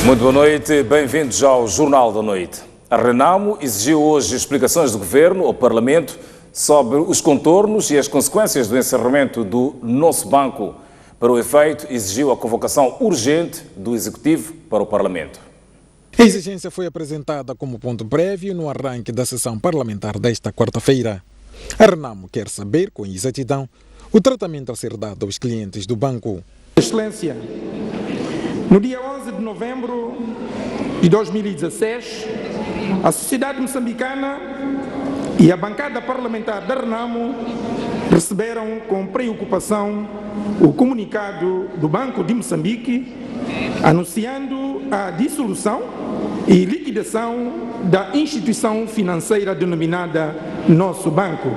Muito boa noite, bem-vindos ao Jornal da Noite. A Renamo exigiu hoje explicações do Governo ao Parlamento sobre os contornos e as consequências do encerramento do nosso banco. Para o efeito, exigiu a convocação urgente do Executivo para o Parlamento. A exigência foi apresentada como ponto prévio no arranque da sessão parlamentar desta quarta-feira. A Renamo quer saber, com exatidão, o tratamento a ser dado aos clientes do banco. Excelência, no dia 11 de novembro de 2016, a sociedade moçambicana e a bancada parlamentar da Renamo receberam com preocupação o comunicado do Banco de Moçambique anunciando a dissolução e liquidação da instituição financeira denominada Nosso Banco,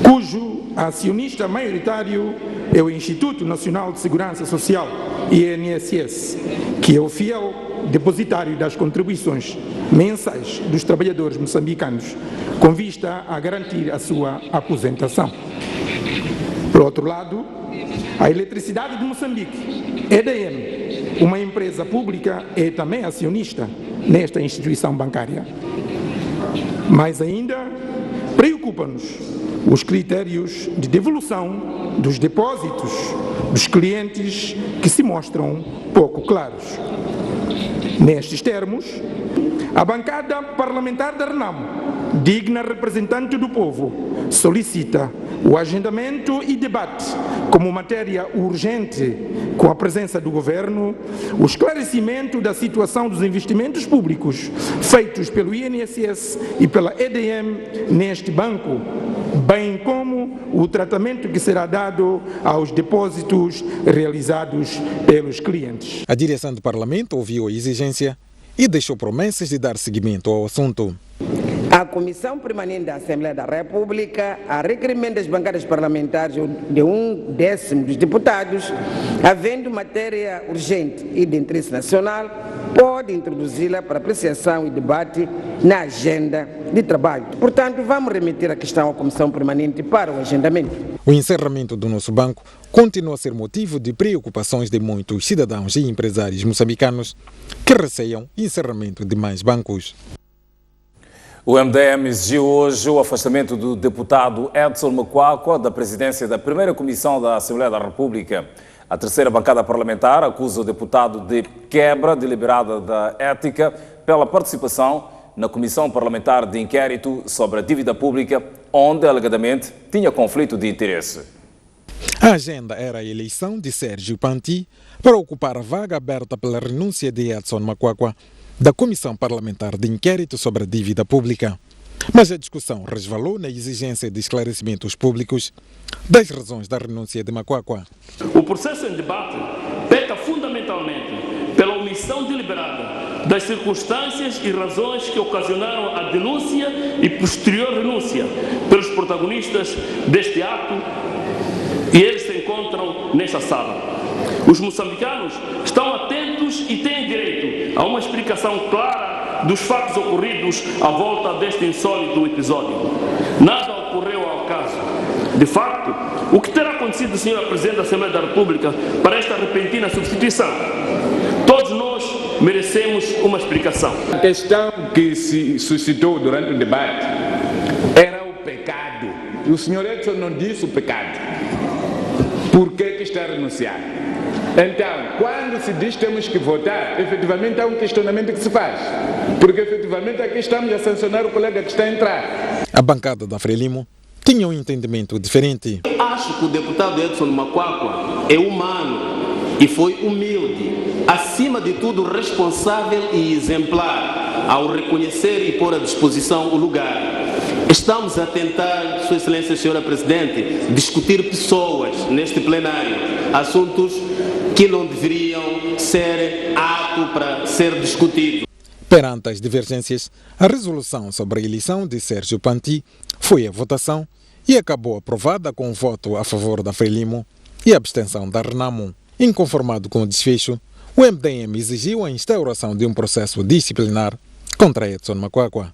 cujo acionista maioritário é o Instituto Nacional de Segurança Social, INSS, que é o fiel depositário das contribuições mensais dos trabalhadores moçambicanos, com vista a garantir a sua aposentação. Por outro lado, a Eletricidade de Moçambique, EDM, uma empresa pública, é também acionista nesta instituição bancária. Mais ainda, preocupa-nos os critérios de devolução dos depósitos dos clientes que se mostram pouco claros. Nestes termos, a bancada parlamentar da Renamo, digna representante do povo, solicita o agendamento e debate como matéria urgente, com a presença do Governo, o esclarecimento da situação dos investimentos públicos feitos pelo INSS e pela EDM neste banco, bem como o tratamento que será dado aos depósitos realizados pelos clientes. A direção do Parlamento ouviu a exigência e deixou promessas de dar seguimento ao assunto. A Comissão Permanente da Assembleia da República, a requerimento das bancadas parlamentares de 1/10 dos deputados, havendo matéria urgente e de interesse nacional, pode introduzi-la para apreciação e debate na agenda de trabalho. Portanto, vamos remeter a questão à Comissão Permanente para o agendamento. O encerramento do nosso banco continua a ser motivo de preocupações de muitos cidadãos e empresários moçambicanos que receiam encerramento de mais bancos. O MDM exigiu hoje o afastamento do deputado Edson Macuacua da presidência da primeira comissão da Assembleia da República. A terceira bancada parlamentar acusa o deputado de quebra deliberada da ética pela participação na Comissão Parlamentar de Inquérito sobre a Dívida Pública, onde, alegadamente, tinha conflito de interesse. A agenda era a eleição de Sérgio Panti para ocupar a vaga aberta pela renúncia de Edson Macuacua da Comissão Parlamentar de Inquérito sobre a Dívida Pública. Mas a discussão resvalou na exigência de esclarecimentos públicos das razões da renúncia de Macuacua. O processo em debate peca fundamentalmente pela omissão deliberada das circunstâncias e razões que ocasionaram a denúncia e posterior renúncia pelos protagonistas deste ato, e eles se encontram nesta sala. Os moçambicanos estão atentos e têm direito a uma explicação clara dos fatos ocorridos à volta deste insólito episódio. Nada ocorreu ao acaso. De facto, o que terá acontecido, Sra. Presidente da Assembleia da República, para esta repentina substituição? Todos nós merecemos uma explicação. A questão que se suscitou durante o debate era o pecado. E o Sr. Edson não disse o pecado. Por que está a renunciar? Então, quando se diz que temos que votar, efetivamente há um questionamento que se faz. Porque efetivamente aqui estamos a sancionar o colega que está a entrar. A bancada da Frelimo tinha um entendimento diferente. Acho que o deputado Edson Macuacua é humano e foi humilde, acima de tudo responsável e exemplar ao reconhecer e pôr à disposição o lugar. Estamos a tentar, Sua Excelência, Senhora Presidente, discutir pessoas neste plenário, assuntos que não deveriam ser apto para ser discutido. Perante as divergências, a resolução sobre a eleição de Sérgio Panti foi à votação e acabou aprovada com um voto a favor da Frelimo e a abstenção da Renamo. Inconformado com o desfecho, o MDM exigiu a instauração de um processo disciplinar contra Edson Macuacua.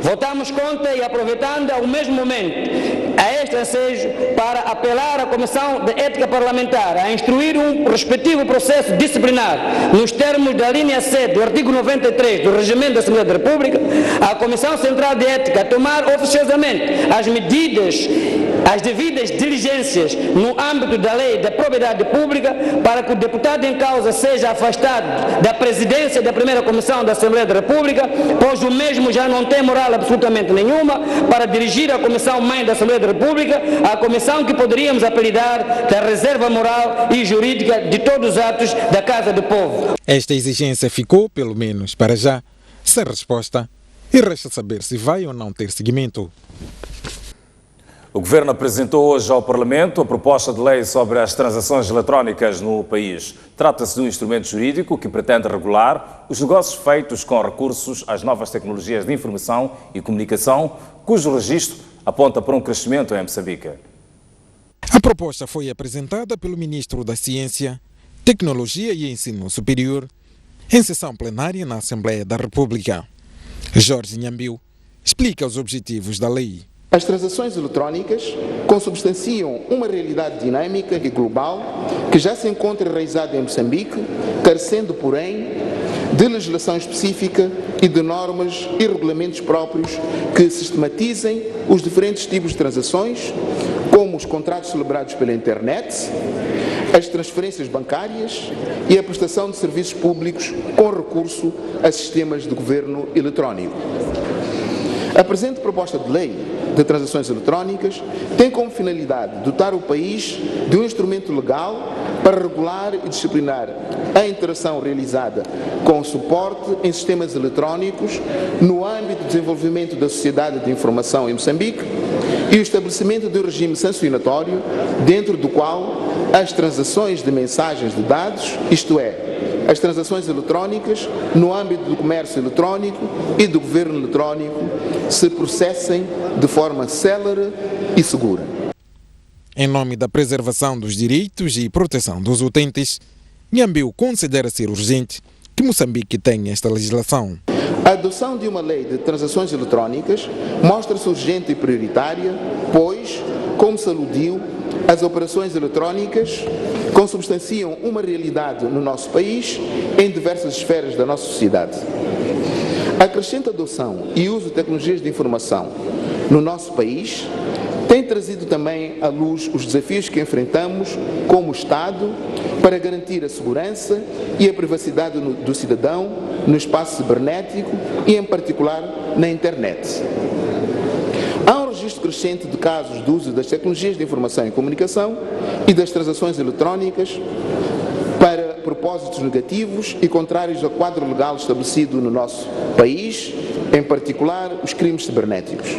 Votamos contra e, aproveitando ao mesmo momento a este ensejo para apelar à Comissão de Ética Parlamentar a instruir um respectivo processo disciplinar nos termos da linha 7 do artigo 93 do Regimento da Assembleia da República, a Comissão Central de Ética a tomar oficiosamente as devidas diligências no âmbito da Lei da Propriedade Pública para que o deputado em causa seja afastado da presidência da primeira Comissão da Assembleia da República, pois o mesmo já não tem moral absolutamente nenhuma para dirigir a Comissão Mãe da Assembleia da República, a comissão que poderíamos apelidar da reserva moral e jurídica de todos os atos da Casa do Povo. Esta exigência ficou, pelo menos para já, sem resposta e resta saber se vai ou não ter seguimento. O Governo apresentou hoje ao Parlamento a proposta de lei sobre as transações eletrónicas no país. Trata-se de um instrumento jurídico que pretende regular os negócios feitos com recursos às novas tecnologias de informação e comunicação, cujo registro aponta para um crescimento em Moçambique. A proposta foi apresentada pelo Ministro da Ciência, Tecnologia e Ensino Superior em sessão plenária na Assembleia da República. Jorge Nhambiu explica os objetivos da lei. As transações eletrónicas consubstanciam uma realidade dinâmica e global que já se encontra enraizada em Moçambique, carecendo, porém, de legislação específica e de normas e regulamentos próprios que sistematizem os diferentes tipos de transações, como os contratos celebrados pela internet, as transferências bancárias e a prestação de serviços públicos com recurso a sistemas de governo eletrónico. A presente proposta de lei de transações eletrónicas tem como finalidade dotar o país de um instrumento legal para regular e disciplinar a interação realizada com suporte em sistemas eletrónicos no âmbito do desenvolvimento da sociedade de informação em Moçambique e o estabelecimento de um regime sancionatório dentro do qual as transações de mensagens de dados, isto é, as transações eletrónicas no âmbito do comércio eletrónico e do governo eletrónico se processem de forma célere e segura. Em nome da preservação dos direitos e proteção dos utentes, Nhambiu considera ser urgente que Moçambique tenha esta legislação. A adoção de uma lei de transações eletrónicas mostra-se urgente e prioritária, pois, como se aludiu, as operações eletrónicas consubstanciam uma realidade no nosso país em diversas esferas da nossa sociedade. A crescente adoção e uso de tecnologias de informação no nosso país tem trazido também à luz os desafios que enfrentamos como Estado para garantir a segurança e a privacidade do cidadão no espaço cibernético e, em particular, na internet. Há um registro crescente de casos de uso das tecnologias de informação e comunicação e das transações eletrónicas para propósitos negativos e contrários ao quadro legal estabelecido no nosso país, em particular os crimes cibernéticos.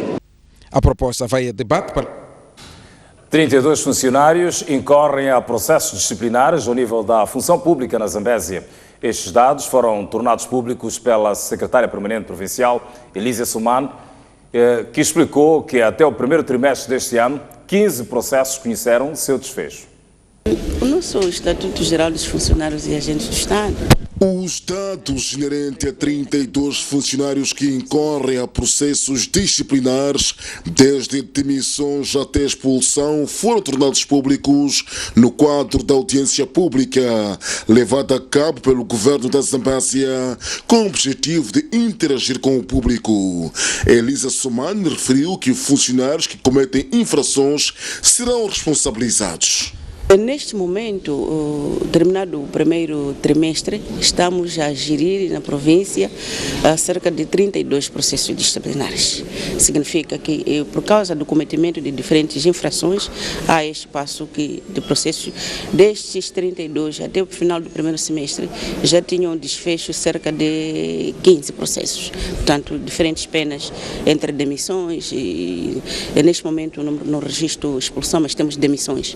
A proposta vai a debate para... 32 funcionários incorrem a processos disciplinares ao nível da função pública na Zambésia. Estes dados foram tornados públicos pela secretária permanente provincial, Elísia Suman, que explicou que até o primeiro trimestre deste ano, 15 processos conheceram seu desfecho. O nosso Estatuto Geral dos Funcionários e Agentes do Estado. Os dados inerentes a 32 funcionários que incorrem a processos disciplinares, desde demissões até expulsão, foram tornados públicos no quadro da audiência pública, levada a cabo pelo governo da Zambésia, com o objetivo de interagir com o público. Elisa Suman referiu que funcionários que cometem infrações serão responsabilizados. Neste momento, terminado o primeiro trimestre, estamos a gerir na província cerca de 32 processos disciplinares. Significa que, por causa do cometimento de diferentes infrações, há espaço de processos destes 32 até o final do primeiro semestre, já tinham desfecho cerca de 15 processos. Portanto, diferentes penas entre demissões e neste momento no registro expulsão, mas temos demissões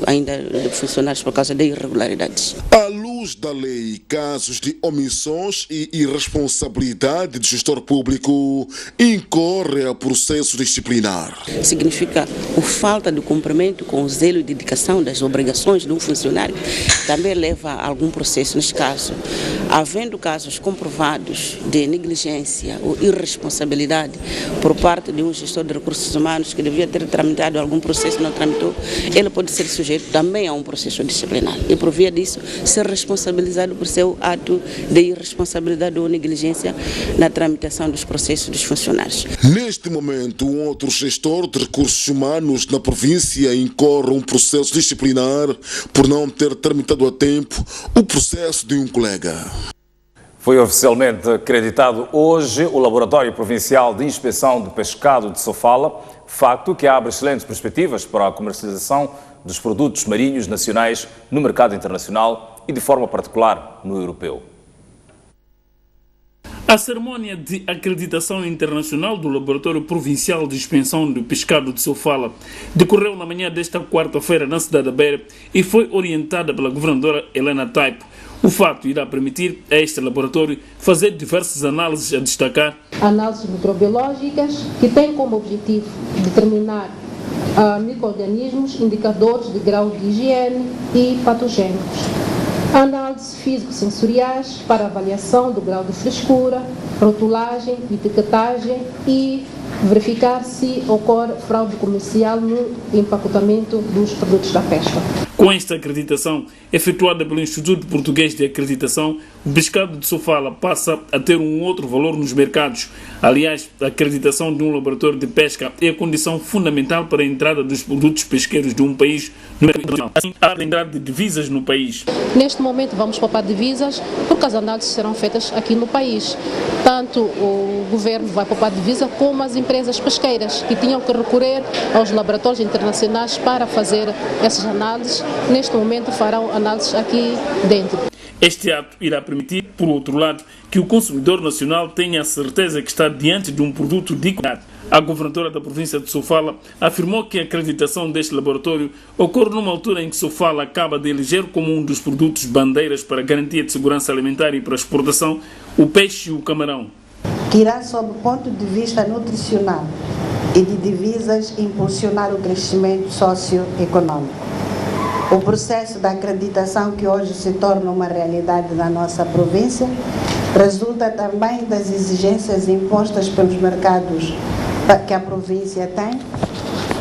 ainda de funcionários por causa de irregularidades. À luz luz da lei, casos de omissões e irresponsabilidade do gestor público incorrem a processo disciplinar. Significa a falta de cumprimento com o zelo e dedicação das obrigações de um funcionário. Também leva a algum processo, neste caso, havendo casos comprovados de negligência ou irresponsabilidade por parte de um gestor de recursos humanos que devia ter tramitado algum processo, não tramitou, ele pode ser sujeito também a um processo disciplinar e, por via disso, ser responsabilizado por seu ato de irresponsabilidade ou negligência na tramitação dos processos dos funcionários. Neste momento, um outro gestor de recursos humanos na província incorre um processo disciplinar por não ter tramitado a tempo o processo de um colega. Foi oficialmente acreditado hoje o Laboratório Provincial de Inspeção de Pescado de Sofala, facto que abre excelentes perspectivas para a comercialização dos produtos marinhos nacionais no mercado internacional e de forma particular no europeu. A cerimónia de acreditação internacional do Laboratório Provincial de Inspeção de Pescado de Sofala decorreu na manhã desta quarta-feira na cidade da Beira e foi orientada pela governadora Helena Taipo. O fato irá permitir a este laboratório fazer diversas análises a destacar. Análises microbiológicas que têm como objetivo determinar micro-organismos, indicadores de grau de higiene e patogênicos. Análises físico-sensoriais para avaliação do grau de frescura, rotulagem, etiquetagem e verificar se ocorre fraude comercial no empacotamento dos produtos da pesca. Com esta acreditação, efetuada pelo Instituto Português de Acreditação, o pescado de Sofala passa a ter um outro valor nos mercados. Aliás, a acreditação de um laboratório de pesca é a condição fundamental para a entrada dos produtos pesqueiros de um país no mercado internacional. Assim, há a entrada de divisas no país. Neste momento vamos poupar divisas porque as análises serão feitas aqui no país. Tanto o governo vai poupar divisa como as empresas pesqueiras que tinham que recorrer aos laboratórios internacionais para fazer essas análises. Neste momento farão análises aqui dentro. Este ato irá permitir, por outro lado, que o consumidor nacional tenha a certeza que está diante de um produto de qualidade. A governadora da província de Sofala afirmou que a acreditação deste laboratório ocorre numa altura em que Sofala acaba de eleger como um dos produtos bandeiras para garantia de segurança alimentar e para exportação o peixe e o camarão. Que irá, sob o ponto de vista nutricional e de divisas, impulsionar o crescimento socioeconômico. O processo da acreditação, que hoje se torna uma realidade na nossa província, resulta também das exigências impostas pelos mercados que a província tem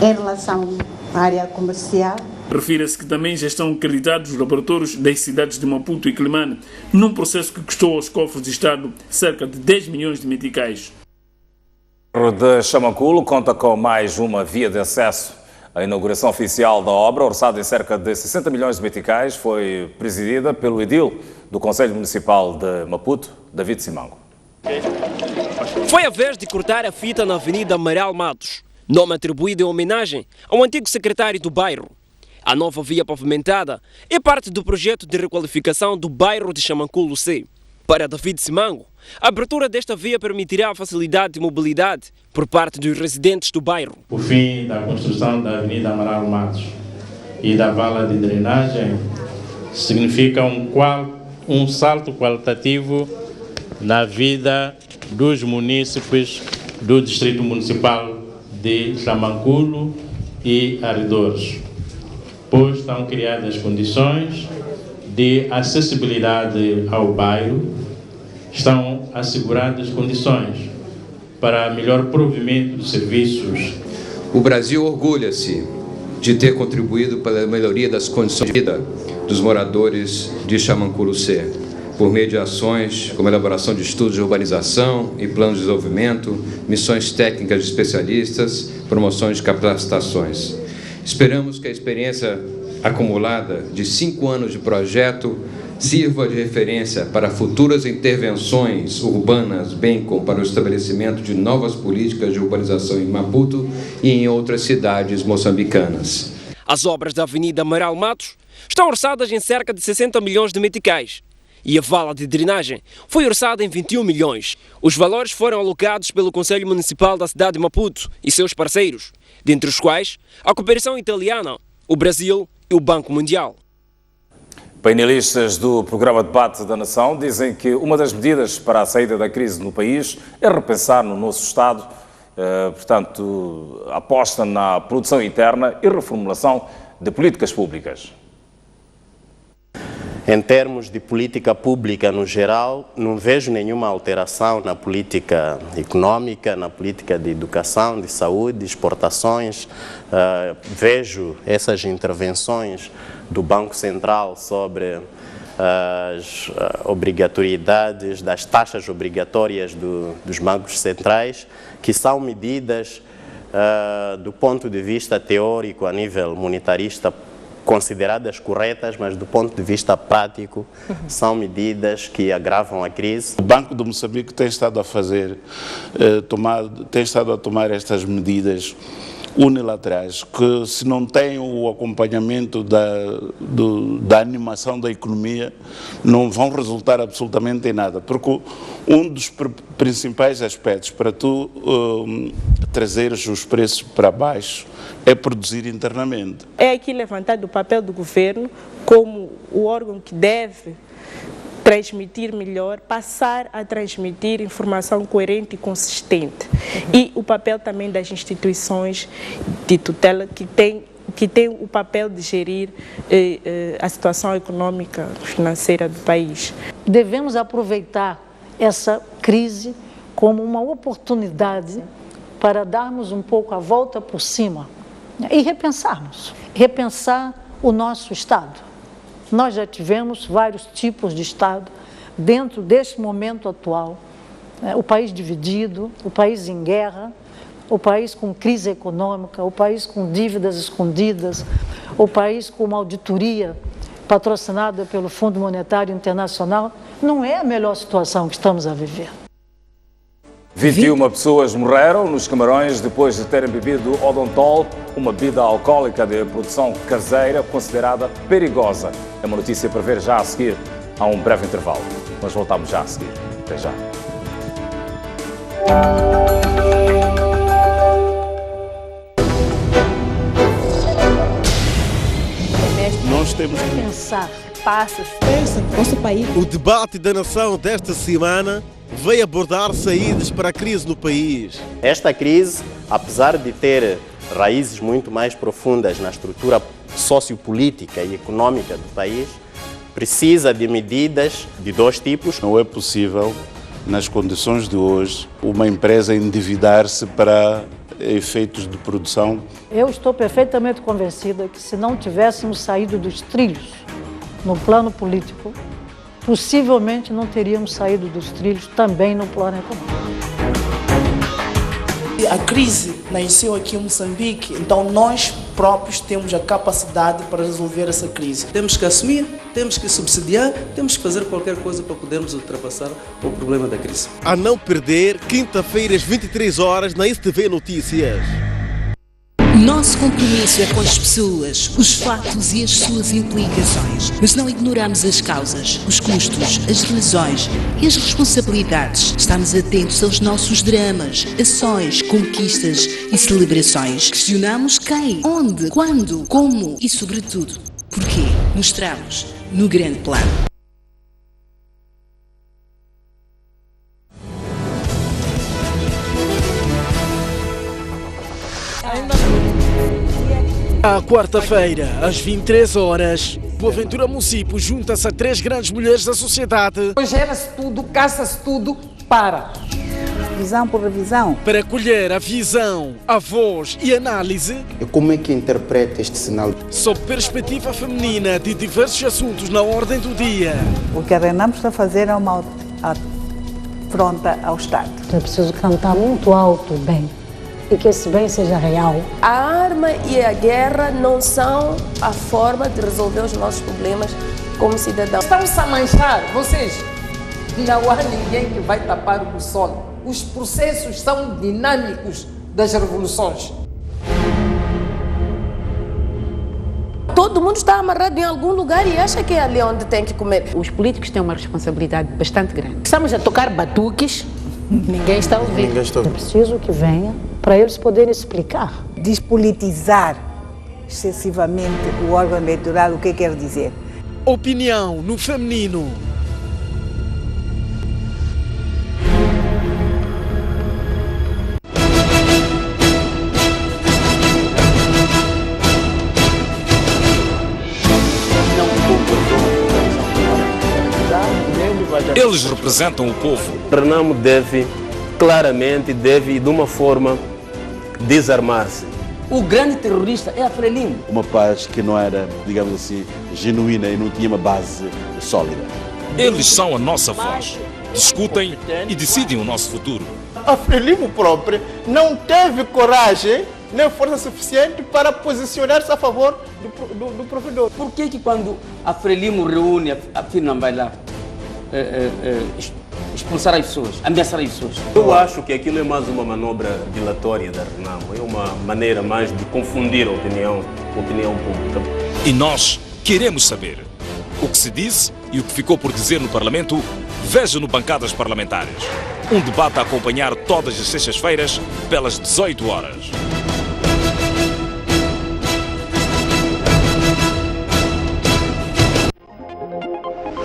em relação à área comercial. Refira-se que também já estão acreditados os laboratórios das cidades de Maputo e Quelimane, num processo que custou aos cofres do Estado cerca de 10 milhões de meticais. O de Xamanculo conta com mais uma via de acesso. A inauguração oficial da obra, orçada em cerca de 60 milhões de meticais, foi presidida pelo edil do Conselho Municipal de Maputo, David Simango. Foi a vez de cortar a fita na Avenida Amaral Matos, nome atribuído em homenagem ao antigo secretário do bairro. A nova via pavimentada é parte do projeto de requalificação do bairro de Xamanculo C. Para David Simango, a abertura desta via permitirá a facilidade de mobilidade por parte dos residentes do bairro. O fim da construção da Avenida Amaral Matos e da vala de drenagem significa um salto qualitativo na vida dos munícipes do Distrito Municipal de Xamanculo e arredores, pois estão criadas condições de acessibilidade ao bairro, estão asseguradas condições para melhor provimento de serviços. O Brasil orgulha-se de ter contribuído para a melhoria das condições de vida dos moradores de Xamanculo C, por meio de ações como elaboração de estudos de urbanização e planos de desenvolvimento, missões técnicas de especialistas, promoções de capacitações. Esperamos que a experiência acumulada de 5 anos de projeto sirva de referência para futuras intervenções urbanas, bem como para o estabelecimento de novas políticas de urbanização em Maputo e em outras cidades moçambicanas. As obras da Avenida Amaral Matos estão orçadas em cerca de 60 milhões de meticais e a vala de drenagem foi orçada em 21 milhões. Os valores foram alocados pelo Conselho Municipal da cidade de Maputo e seus parceiros, dentre os quais a cooperação italiana, o Brasil e o Banco Mundial. Painelistas do programa Debate da Nação dizem que uma das medidas para a saída da crise no país é repensar no nosso Estado, portanto, aposta na produção interna e reformulação de políticas públicas. Em termos de política pública no geral, não vejo nenhuma alteração na política econômica, na política de educação, de saúde, exportações. Vejo essas intervenções do Banco Central sobre as obrigatoriedades, das taxas obrigatórias dos bancos centrais, que são medidas, do ponto de vista teórico, a nível monetarista, consideradas corretas, mas do ponto de vista prático são medidas que agravam a crise. O Banco de Moçambique tem estado a tomar estas medidas unilaterais, que se não tem o acompanhamento da animação da economia, não vão resultar absolutamente em nada, porque um dos principais aspectos para tu trazeres os preços para baixo é produzir internamente. É aqui levantado o papel do governo como o órgão que deve transmitir melhor, passar a transmitir informação coerente e consistente. E o papel também das instituições de tutela que tem o papel de gerir a situação econômica e financeira do país. Devemos aproveitar essa crise como uma oportunidade para darmos um pouco a volta por cima e repensar o nosso Estado. Nós já tivemos vários tipos de Estado dentro deste momento atual. O país dividido, o país em guerra, o país com crise econômica, o país com dívidas escondidas, o país com uma auditoria patrocinada pelo Fundo Monetário Internacional. Não é a melhor situação que estamos a viver. 21 pessoas morreram nos Camarões depois de terem bebido Odontol, uma bebida alcoólica de produção caseira considerada perigosa. É uma notícia para ver já a seguir, a um breve intervalo. Nós voltamos já a seguir. Até já. Nós temos que pensar. Pensa, nosso país. O debate da nação desta semana veio abordar saídas para a crise no país. Esta crise, apesar de ter raízes muito mais profundas na estrutura sociopolítica e econômica do país, precisa de medidas de dois tipos. Não é possível, nas condições de hoje, uma empresa endividar-se para efeitos de produção. Eu estou perfeitamente convencida que se não tivéssemos saído dos trilhos no plano político, possivelmente não teríamos saído dos trilhos também no plano econômico. A crise nasceu aqui em Moçambique, então nós próprios temos a capacidade para resolver essa crise. Temos que assumir, temos que subsidiar, temos que fazer qualquer coisa para podermos ultrapassar o problema da crise. A não perder, quinta-feira às 23 horas na STV Notícias. Nosso compromisso é com as pessoas, os fatos e as suas implicações. Mas não ignoramos as causas, os custos, as razões e as responsabilidades. Estamos atentos aos nossos dramas, ações, conquistas e celebrações. Questionamos quem, onde, quando, como e, sobretudo, porquê. Mostramos no grande plano. À quarta-feira, às 23 horas, Boaventura Mucipo junta-se a 3 grandes mulheres da sociedade. Gera-se tudo, caça-se tudo, para. Visão por revisão. Para colher a visão, a voz e análise. E como é que interpreta este sinal? Sob perspectiva feminina de diversos assuntos na ordem do dia. O que a Renam está a fazer é uma afronta ao Estado. É preciso cantar muito alto bem. E que esse bem seja real. A arma e a guerra não são a forma de resolver os nossos problemas como cidadãos. Estão-se a manchar, vocês. Não há ninguém que vai tapar o sol. Os processos são dinâmicos das revoluções. Todo mundo está amarrado em algum lugar e acha que é ali onde tem que comer. Os políticos têm uma responsabilidade bastante grande. Estamos a tocar batuques. Ninguém está ouvindo. É preciso que venha para eles poderem explicar. Despolitizar excessivamente o órgão eleitoral, o que quer dizer? Opinião no feminino. Eles representam o povo. Renamo deve de uma forma desarmar-se. O grande terrorista é a Frelimo. Uma paz que não era, digamos assim, genuína e não tinha uma base sólida. Eles são a nossa voz. Discutem e decidem o nosso futuro. A Frelimo própria não teve coragem nem força suficiente para posicionar-se a favor do provedor. Por que quando a Frelimo reúne, a FINA não vai lá expulsar as pessoas, ameaçar as pessoas? Eu acho que aquilo é mais uma manobra dilatória da Renamo. É uma maneira mais de confundir a opinião pública. E nós queremos saber o que se disse e o que ficou por dizer no Parlamento. Veja no Bancadas Parlamentares. Um debate a acompanhar todas as sextas-feiras pelas 18 horas.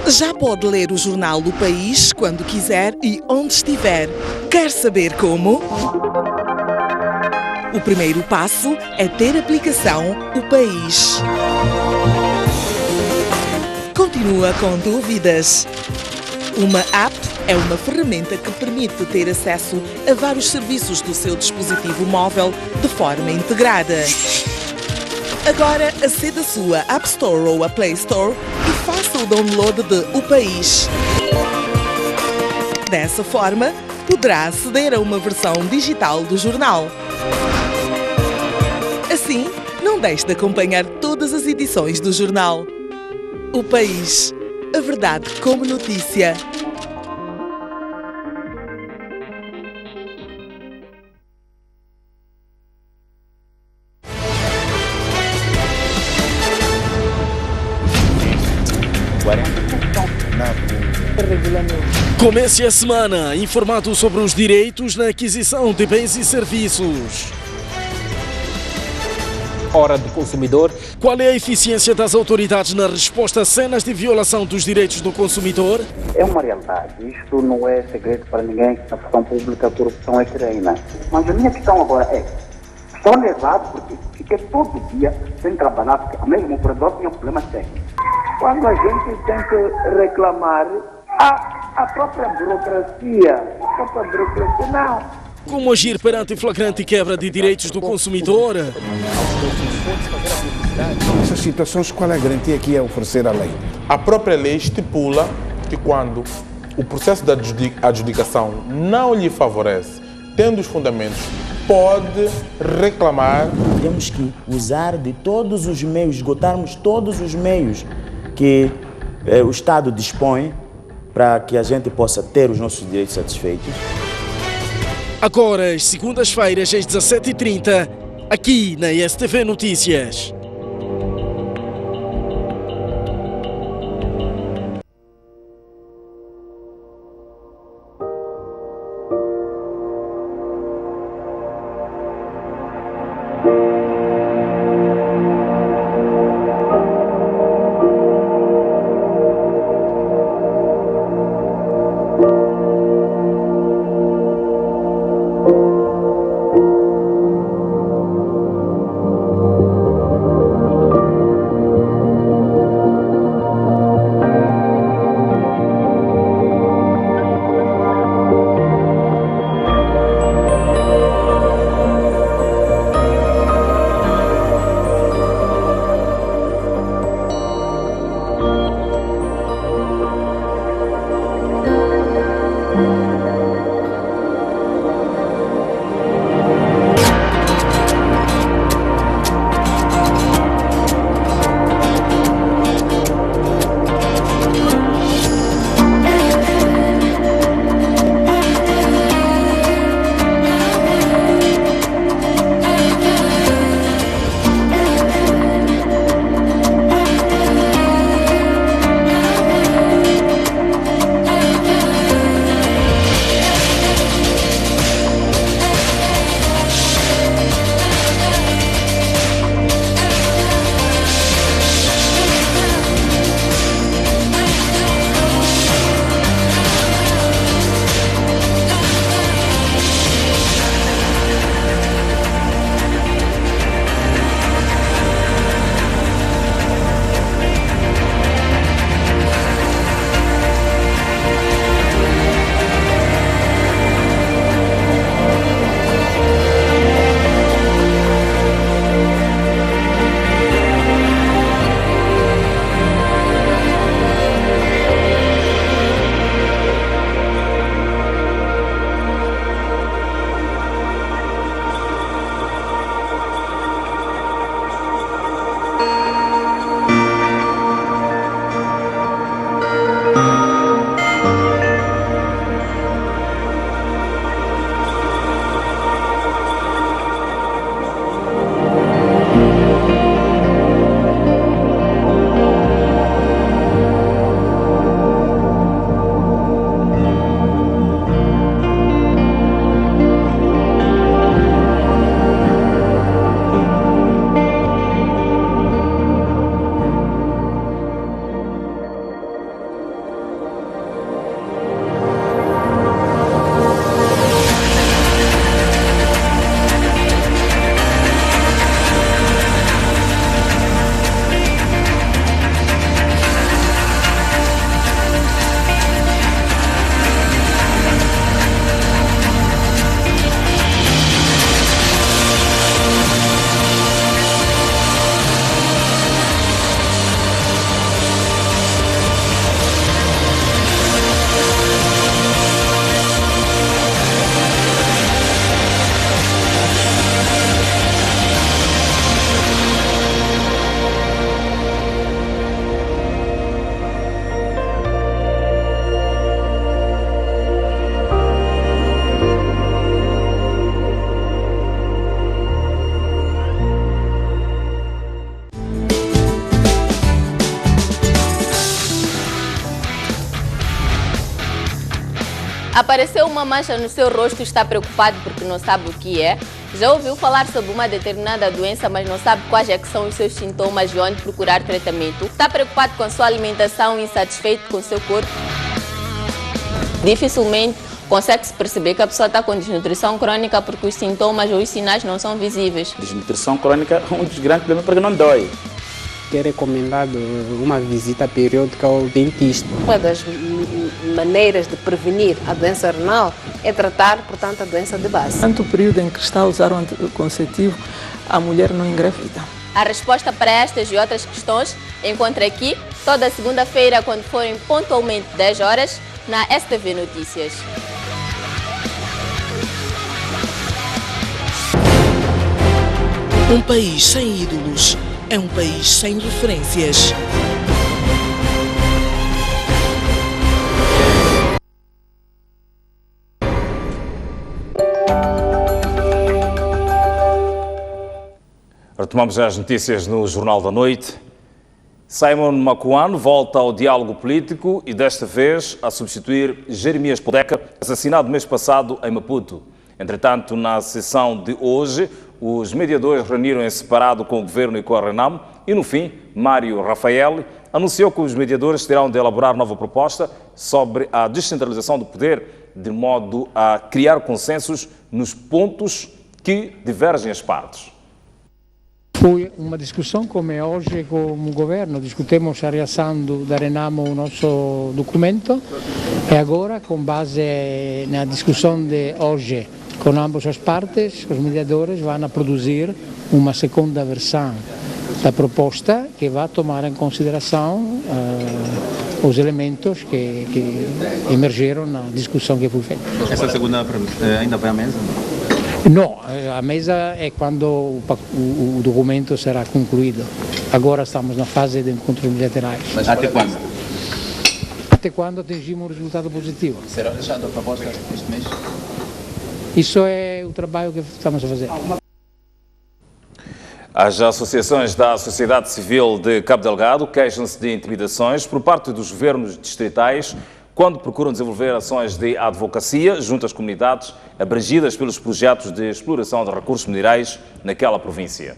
Já pode ler o jornal do País quando quiser e onde estiver. Quer saber como? O primeiro passo é ter a aplicação O País. Continua com dúvidas? Uma app é uma ferramenta que permite ter acesso a vários serviços do seu dispositivo móvel de forma integrada. Agora aceda à sua App Store ou à Play Store e faça o download de O País. Dessa forma, poderá aceder a uma versão digital do jornal. Assim, não deixe de acompanhar todas as edições do jornal. O País. A verdade como notícia. Comece a semana informado sobre os direitos na aquisição de bens e serviços. Hora do consumidor. Qual é a eficiência das autoridades na resposta a cenas de violação dos direitos do consumidor? É uma realidade. Isto não é segredo para ninguém que na função pública a corrupção é que reina. Mas a minha questão agora é, estou lesado porque fiquei todo dia sem trabalhar, porque a mesma operador tinha problemas técnicos. Quando a gente tem que reclamar, a própria burocracia não. Como agir perante flagrante quebra de direitos do consumidor? Nessas situações, qual é a garantia que é oferecer a lei? A própria lei estipula que quando o processo da adjudicação não lhe favorece, tendo os fundamentos, pode reclamar. Temos que usar de todos os meios, esgotarmos todos os meios que o Estado dispõe para que a gente possa ter os nossos direitos satisfeitos. Agora, às segundas-feiras, às 17h30, aqui na STV Notícias. Apareceu uma mancha no seu rosto e está preocupado porque não sabe o que é? Já ouviu falar sobre uma determinada doença, mas não sabe quais é que são os seus sintomas e onde procurar tratamento? Está preocupado com a sua alimentação e insatisfeito com o seu corpo? Dificilmente consegue-se perceber que a pessoa está com desnutrição crônica porque os sintomas ou os sinais não são visíveis. Desnutrição crônica é um dos grandes problemas porque não dói. É recomendado uma visita periódica ao dentista. Uma das maneiras de prevenir a doença renal é tratar, portanto, a doença de base. Durante o período em que está a usar o anticonceptivo, a mulher não engravida. A resposta para estas e outras questões encontra aqui toda segunda-feira, quando forem pontualmente 10 horas, na STV Notícias. Um país sem ídolos é um país sem referências. Retomamos as notícias no Jornal da Noite. Simon Makuan volta ao diálogo político e desta vez a substituir Jeremias Podeca, assassinado mês passado em Maputo. Entretanto, na sessão de hoje, os mediadores reuniram em separado com o Governo e com a RENAM e, no fim, Mário Rafael anunciou que os mediadores terão de elaborar nova proposta sobre a descentralização do poder, de modo a criar consensos nos pontos que divergem as partes. Foi uma discussão como é hoje com o governo, discutimos a reação da RENAM o nosso documento e agora, com base na discussão de hoje com ambas as partes, os mediadores vão produzir uma segunda versão da proposta que vai tomar em consideração os elementos que emergeram na discussão que foi feita. Essa segunda ainda vai à mesa? Não, a mesa é quando o documento será concluído. Agora estamos na fase de encontros bilaterais. Mas até quando? Até quando atingimos um resultado positivo. Será fechada a proposta este mês? Isso é o trabalho que estamos a fazer. As associações da sociedade civil de Cabo Delgado queixam-se de intimidações por parte dos governos distritais quando procuram desenvolver ações de advocacia junto às comunidades abrangidas pelos projetos de exploração de recursos minerais naquela província.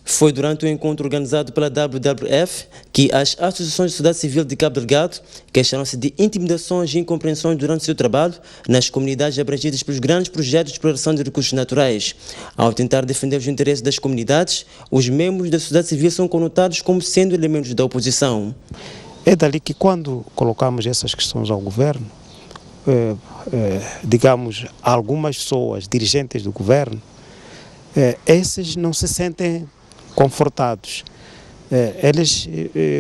Foi durante o encontro organizado pela WWF que as associações de sociedade civil de Cabo Delgado queixaram-se de intimidações e incompreensões durante o seu trabalho nas comunidades abrangidas pelos grandes projetos de exploração de recursos naturais. Ao tentar defender os interesses das comunidades, os membros da sociedade civil são conotados como sendo elementos da oposição. É dali que quando colocamos essas questões ao governo, digamos, algumas pessoas, dirigentes do governo, esses não se sentem confortados. Eles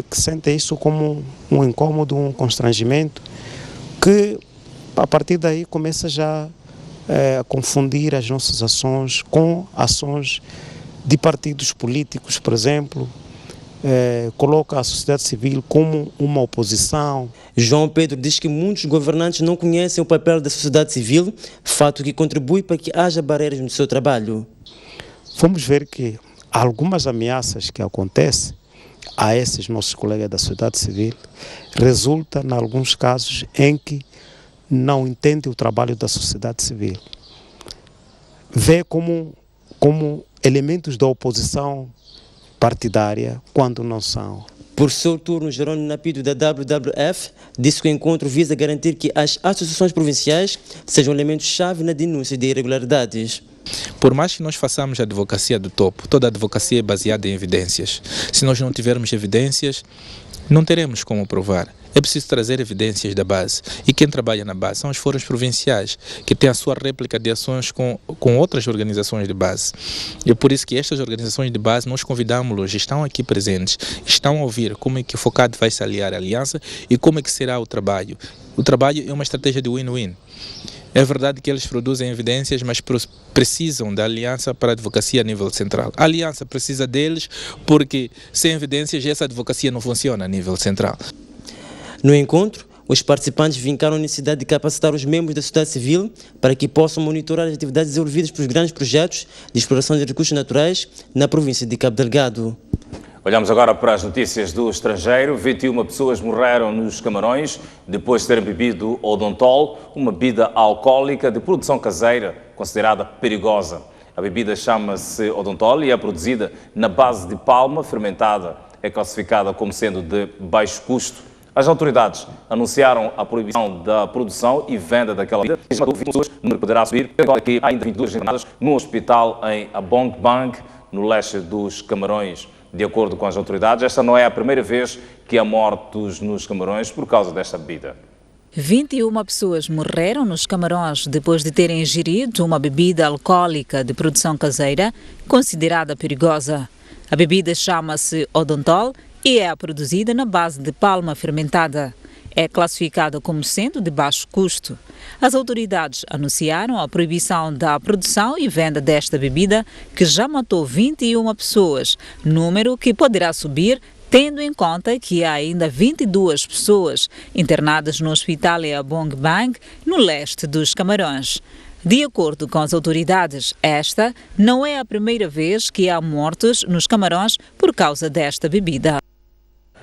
que sentem isso como um incômodo, um constrangimento, que a partir daí começa já a confundir as nossas ações com ações de partidos políticos, por exemplo, coloca a sociedade civil como uma oposição. João Pedro diz que muitos governantes não conhecem o papel da sociedade civil, fato que contribui para que haja barreiras no seu trabalho. Vamos ver que algumas ameaças que acontecem a esses nossos colegas da sociedade civil resultam, em alguns casos, em que não entendem o trabalho da sociedade civil. Vê como elementos da oposição partidária, quando não são. Por seu turno, Jerônimo Napido, da WWF, disse que o encontro visa garantir que as associações provinciais sejam elementos-chave na denúncia de irregularidades. Por mais que nós façamos a advocacia do topo, toda a advocacia é baseada em evidências. Se nós não tivermos evidências, não teremos como provar. É preciso trazer evidências da base. E quem trabalha na base são os fóruns provinciais, que têm a sua réplica de ações com outras organizações de base. E é por isso que estas organizações de base, nós convidamos-los, estão aqui presentes, estão a ouvir como é que o FOCAD vai se aliar à aliança e como é que será o trabalho. O trabalho é uma estratégia de win-win. É verdade que eles produzem evidências, mas precisam da aliança para a advocacia a nível central. A aliança precisa deles porque, sem evidências, essa advocacia não funciona a nível central. No encontro, os participantes vincaram a necessidade de capacitar os membros da sociedade civil para que possam monitorar as atividades desenvolvidas pelos grandes projetos de exploração de recursos naturais na província de Cabo Delgado. Olhamos agora para as notícias do estrangeiro. 21 pessoas morreram nos Camarões depois de terem bebido Odontol, uma bebida alcoólica de produção caseira considerada perigosa. A bebida chama-se Odontol e é produzida na base de palma fermentada. É classificada como sendo de baixo custo. As autoridades anunciaram a proibição da produção e venda daquela bebida. O número poderá subir, que há ainda 22 internadas no hospital em Abong Bang, no leste dos Camarões. De acordo com as autoridades, esta não é a primeira vez que há mortos nos Camarões por causa desta bebida. 21 pessoas morreram nos Camarões depois de terem ingerido uma bebida alcoólica de produção caseira considerada perigosa. A bebida chama-se Odontol e é produzida na base de palma fermentada. É classificada como sendo de baixo custo. As autoridades anunciaram a proibição da produção e venda desta bebida, que já matou 21 pessoas, número que poderá subir, tendo em conta que há ainda 22 pessoas internadas no hospital em Abong Bang, no leste dos Camarões. De acordo com as autoridades, esta não é a primeira vez que há mortos nos Camarões por causa desta bebida.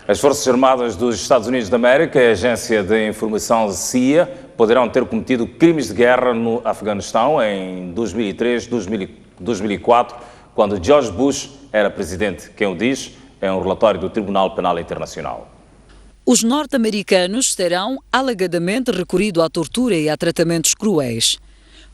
As Forças Armadas dos Estados Unidos da América e a Agência de Informação CIA poderão ter cometido crimes de guerra no Afeganistão em 2003, 2004, quando George Bush era presidente. Quem o diz é um relatório do Tribunal Penal Internacional. Os norte-americanos terão alegadamente recorrido à tortura e a tratamentos cruéis.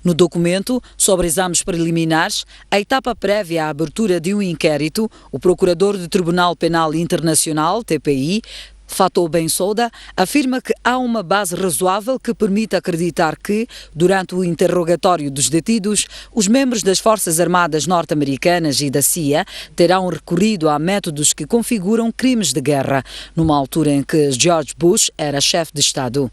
No documento sobre exames preliminares, a etapa prévia à abertura de um inquérito, o procurador do Tribunal Penal Internacional, TPI, Fatou Bensouda, afirma que há uma base razoável que permite acreditar que, durante o interrogatório dos detidos, os membros das Forças Armadas norte-americanas e da CIA terão recorrido a métodos que configuram crimes de guerra, numa altura em que George Bush era chefe de Estado.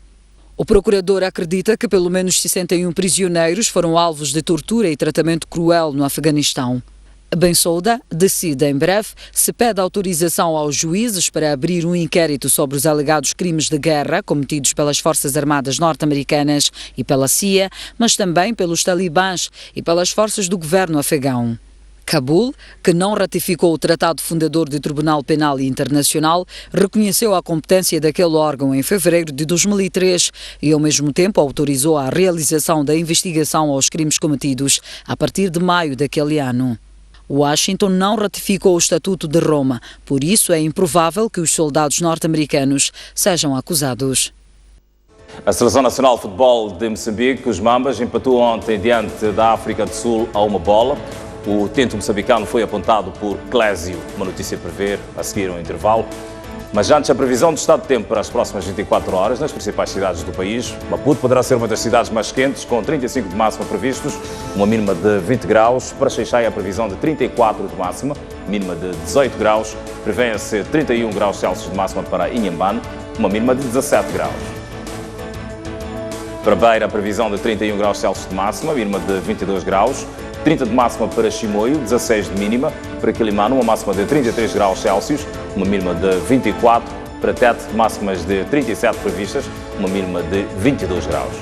O procurador acredita que pelo menos 61 prisioneiros foram alvos de tortura e tratamento cruel no Afeganistão. Bensouda decide em breve se pede autorização aos juízes para abrir um inquérito sobre os alegados crimes de guerra cometidos pelas Forças Armadas norte-americanas e pela CIA, mas também pelos talibãs e pelas forças do governo afegão. Cabul, que não ratificou o tratado fundador do Tribunal Penal Internacional, reconheceu a competência daquele órgão em fevereiro de 2003 e, ao mesmo tempo, autorizou a realização da investigação aos crimes cometidos a partir de maio daquele ano. Washington não ratificou o Estatuto de Roma, por isso é improvável que os soldados norte-americanos sejam acusados. A Seleção Nacional de Futebol de Moçambique, os Mambas, empatou ontem diante da África do Sul a uma bola. O tento moçambicano foi apontado por Clésio, uma notícia a prever a seguir um intervalo. Mas antes, a previsão do estado de tempo para as próximas 24 horas nas principais cidades do país. Maputo poderá ser uma das cidades mais quentes, com 35 de máxima previstos, uma mínima de 20 graus. Para Xai-Xai, a previsão de 34 de máxima, mínima de 18 graus. Prevê-se 31 graus Celsius de máxima para Inhambane, uma mínima de 17 graus. Para Beira, a previsão de 31 graus Celsius de máxima, mínima de 22 graus. 30 de máxima para Chimoio, 16 de mínima. Para Quilimano, uma máxima de 33 graus Celsius, uma mínima de 24. Para Tete, máximas de 37 previstas, uma mínima de 22 graus.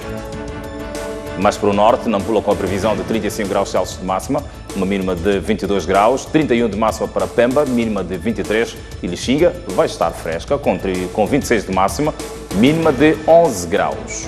Mais para o norte, Nampula com a previsão de 35 graus Celsius de máxima, uma mínima de 22 graus. 31 de máxima para Pemba, mínima de 23. E Lixinga vai estar fresca, com 26 de máxima, mínima de 11 graus.